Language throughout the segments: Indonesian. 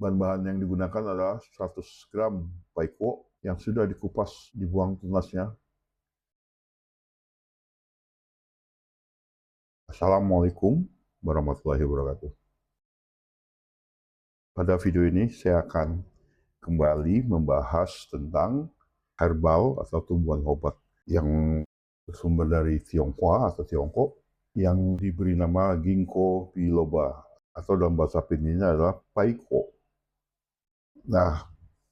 Bahan-bahan yang digunakan adalah 100 gram paiko yang sudah dikupas, dibuang tunasnya. Assalamualaikum warahmatullahi wabarakatuh. Pada video ini saya akan kembali membahas tentang herbal atau tumbuhan obat yang bersumber dari Tionghoa atau Tiongkok yang diberi nama Ginkgo biloba atau dalam bahasa Pinyin adalah paiko. Nah,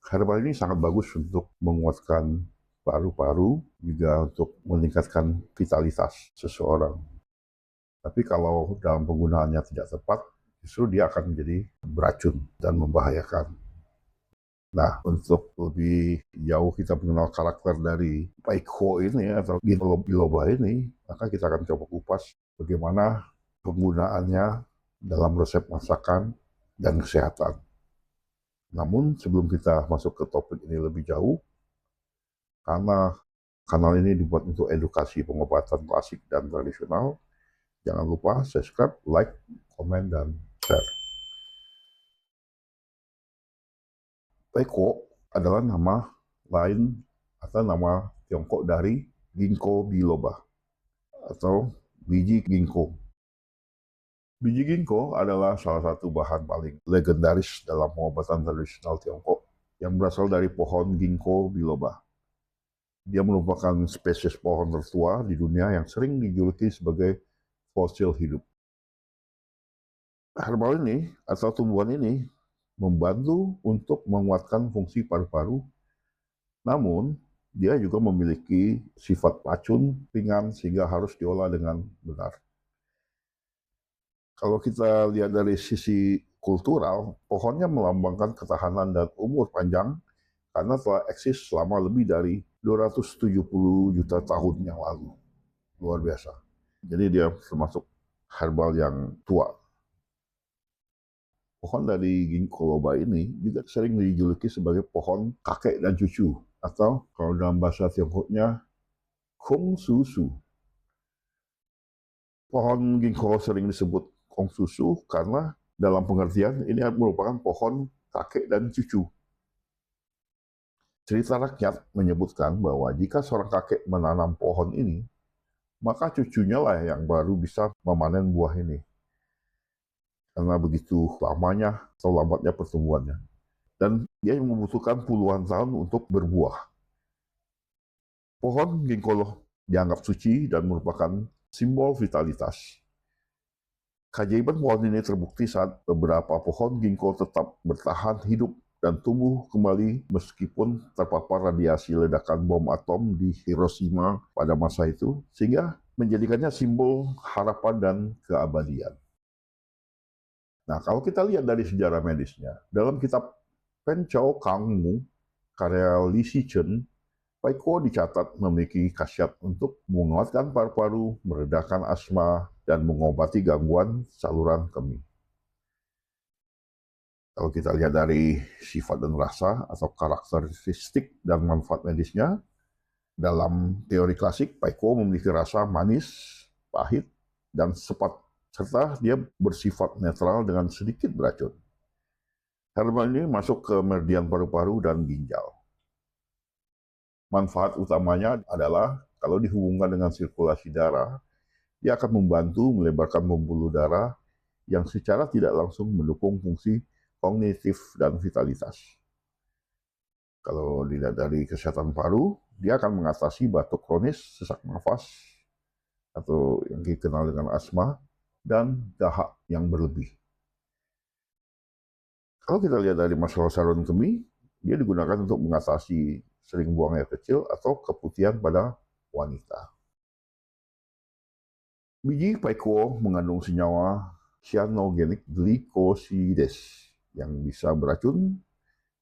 herbal ini sangat bagus untuk menguatkan paru-paru, juga untuk meningkatkan vitalitas seseorang. Tapi kalau dalam penggunaannya tidak tepat, justru dia akan menjadi beracun dan membahayakan. Nah, untuk lebih jauh kita mengenal karakter dari paiko ini atau Ginkgo biloba ini, maka kita akan coba kupas bagaimana penggunaannya dalam resep masakan dan kesehatan. Namun sebelum kita masuk ke topik ini lebih jauh, karena kanal ini dibuat untuk edukasi pengobatan klasik dan tradisional, jangan lupa subscribe, like, komen, dan share. Paiko adalah nama lain atau nama Tiongkok dari Ginkgo biloba atau biji ginkgo. Biji ginkgo adalah salah satu bahan paling legendaris dalam pengobatan tradisional Tiongkok yang berasal dari pohon Ginkgo biloba. Dia merupakan spesies pohon tertua di dunia yang sering dijuluki sebagai fosil hidup. Herbal ini atau tumbuhan ini membantu untuk menguatkan fungsi paru-paru, namun dia juga memiliki sifat racun ringan sehingga harus diolah dengan benar. Kalau kita lihat dari sisi kultural, pohonnya melambangkan ketahanan dan umur panjang karena telah eksis selama lebih dari 270 juta tahun yang lalu. Luar biasa. Jadi dia termasuk herbal yang tua. Pohon dari Ginkgo biloba ini juga sering dijuluki sebagai pohon kakek dan cucu, atau kalau dalam bahasa Tiongkoknya, Kong Susu. Pohon Ginkgo sering disebut Kong Susu karena dalam pengertian ini merupakan pohon kakek dan cucu. Cerita rakyat menyebutkan bahwa jika seorang kakek menanam pohon ini, maka cucunya lah yang baru bisa memanen buah ini. Karena begitu lamanya atau lambatnya pertumbuhannya. Dan dia membutuhkan puluhan tahun untuk berbuah. Pohon ginkgo dianggap suci dan merupakan simbol vitalitas. Keajaiban pohon ini terbukti saat beberapa pohon ginkgo tetap bertahan hidup dan tumbuh kembali meskipun terpapar radiasi ledakan bom atom di Hiroshima pada masa itu, sehingga menjadikannya simbol harapan dan keabadian. Nah, kalau kita lihat dari sejarah medisnya, dalam kitab Pen Chao Kang Mu, karya Li Shichen, paiko dicatat memiliki khasiat untuk menguatkan paru-paru, meredakan asma, dan mengobati gangguan saluran kemih. Kalau kita lihat dari sifat dan rasa atau karakteristik dan manfaat medisnya, dalam teori klasik, paiko memiliki rasa manis, pahit, dan sepat, serta dia bersifat netral dengan sedikit beracun. Herbal ini masuk ke meridian paru-paru dan ginjal. Manfaat utamanya adalah kalau dihubungkan dengan sirkulasi darah, dia akan membantu melebarkan pembuluh darah yang secara tidak langsung mendukung fungsi kognitif dan vitalitas. Kalau dilihat dari kesehatan paru, dia akan mengatasi batuk kronis, sesak nafas, atau yang dikenal dengan asma, dan dahak yang berlebih. Kalau kita lihat dari masalah saluran kemih, dia digunakan untuk mengatasi sering buang air kecil atau keputihan pada wanita. Biji paiko mengandung senyawa cyanogenik glycosides yang bisa beracun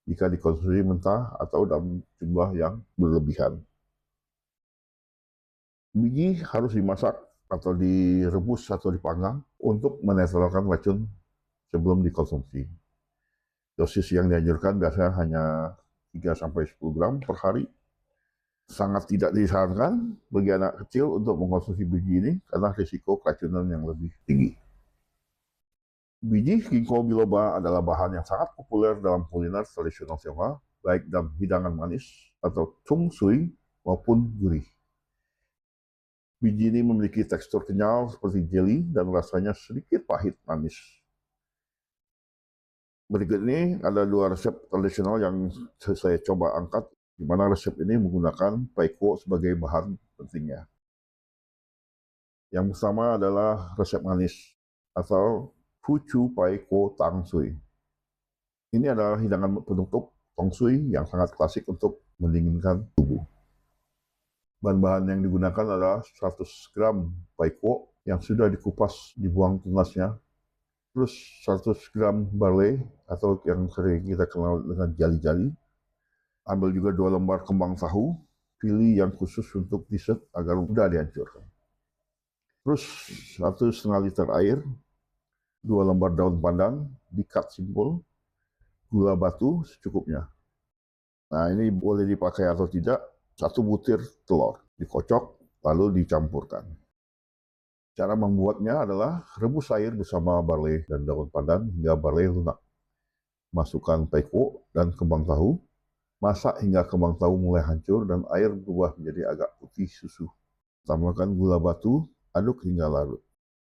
jika dikonsumsi mentah atau dalam jumlah yang berlebihan. Biji harus dimasak atau direbus atau dipanggang untuk menetralkan racun sebelum dikonsumsi. Dosis yang dianjurkan biasanya hanya 3-10 gram per hari. Sangat tidak disarankan bagi anak kecil untuk mengkonsumsi biji ini karena risiko keracunan yang lebih tinggi. Biji ginkgo biloba adalah bahan yang sangat populer dalam kuliner tradisional Tionghoa, baik dalam hidangan manis atau chung sui maupun gurih. Biji ini memiliki tekstur kenyal seperti jelly dan rasanya sedikit pahit manis. Berikut ini ada 2 resep tradisional yang saya coba angkat, di mana resep ini menggunakan paiko sebagai bahan pentingnya. Yang pertama adalah resep manis atau Fuchu Paiko Tang Sui. Ini adalah hidangan penutup tong sui yang sangat klasik untuk mendinginkan tubuh. Bahan-bahan yang digunakan adalah 100 gram paiko yang sudah dikupas, dibuang tunasnya, terus 100 gram barley atau yang sering kita kenal dengan jali-jali. Ambil juga 2 lembar kembang tahu, pilih yang khusus untuk dessert agar mudah dihancurkan. Terus 1,5 liter air, 2 lembar daun pandan, di-cut simpul, gula batu secukupnya. Nah, ini boleh dipakai atau tidak. 1 butir telur dikocok lalu dicampurkan. Cara membuatnya adalah rebus air bersama barley dan daun pandan hingga barley lunak. Masukkan paiko dan kembang tahu. Masak hingga kembang tahu mulai hancur dan air berubah menjadi agak putih susu. Tambahkan gula batu, aduk hingga larut.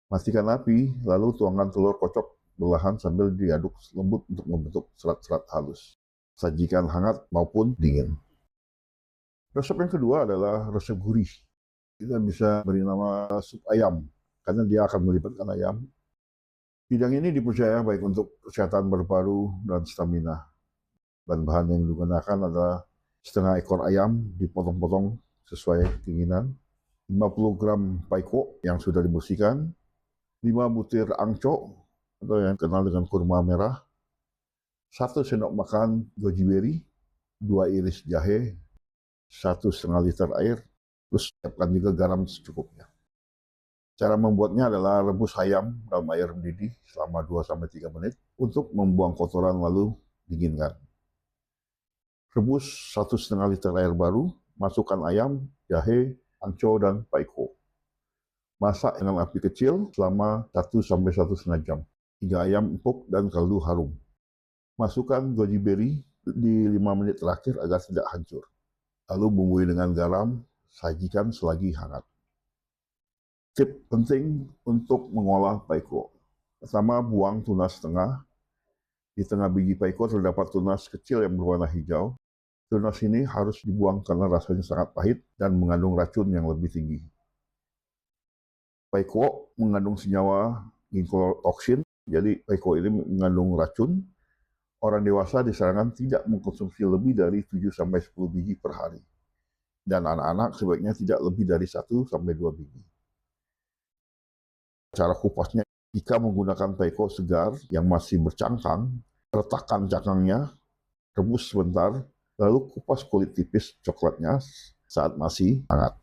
Matikan api, lalu tuangkan telur kocok perlahan sambil diaduk lembut untuk membentuk serat-serat halus. Sajikan hangat maupun dingin. Resep yang kedua adalah resep gurih. Kita bisa beri nama sup ayam, karena dia akan melibatkan ayam. Hidangan ini dipercaya baik untuk kesehatan paru-paru dan stamina. Bahan-bahan yang digunakan adalah setengah ekor ayam dipotong-potong sesuai keinginan, 50 gram paiko yang sudah dibersihkan, 5 butir angco atau yang kenal dengan kurma merah, 1 sendok makan goji berry, 2 iris jahe, 1,5 liter air, terus siapkan juga garam secukupnya. Cara membuatnya adalah rebus ayam dalam air mendidih selama 2-3 menit untuk membuang kotoran lalu dinginkan. Rebus 1,5 liter air baru, masukkan ayam, jahe, angco, dan paiko. Masak dengan api kecil selama 1-1,5 jam, hingga ayam empuk dan kaldu harum. Masukkan goji berry di 5 menit terakhir agar tidak hancur. Lalu bumbui dengan garam, sajikan selagi hangat. Tip penting untuk mengolah paiko. Pertama, buang tunas tengah. Di tengah biji paiko terdapat tunas kecil yang berwarna hijau. Tunas ini harus dibuang karena rasanya sangat pahit dan mengandung racun yang lebih tinggi. Paiko mengandung senyawa ginkgo-toksin, jadi paiko ini mengandung racun. Orang dewasa disarankan tidak mengkonsumsi lebih dari 7-10 biji per hari. Dan anak-anak sebaiknya tidak lebih dari 1-2 biji. Cara kupasnya, jika menggunakan paiko segar yang masih bercangkang, retakkan cangkangnya, rebus sebentar, lalu kupas kulit tipis coklatnya saat masih hangat.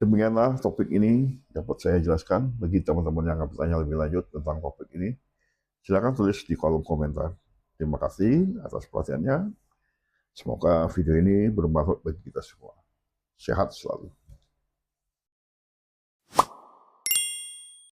Demikianlah topik ini dapat saya jelaskan. Bagi teman-teman yang akan bertanya lebih lanjut tentang topik ini, silakan tulis di kolom komentar. Terima kasih atas perhatiannya. Semoga video ini bermanfaat bagi kita semua. Sehat selalu.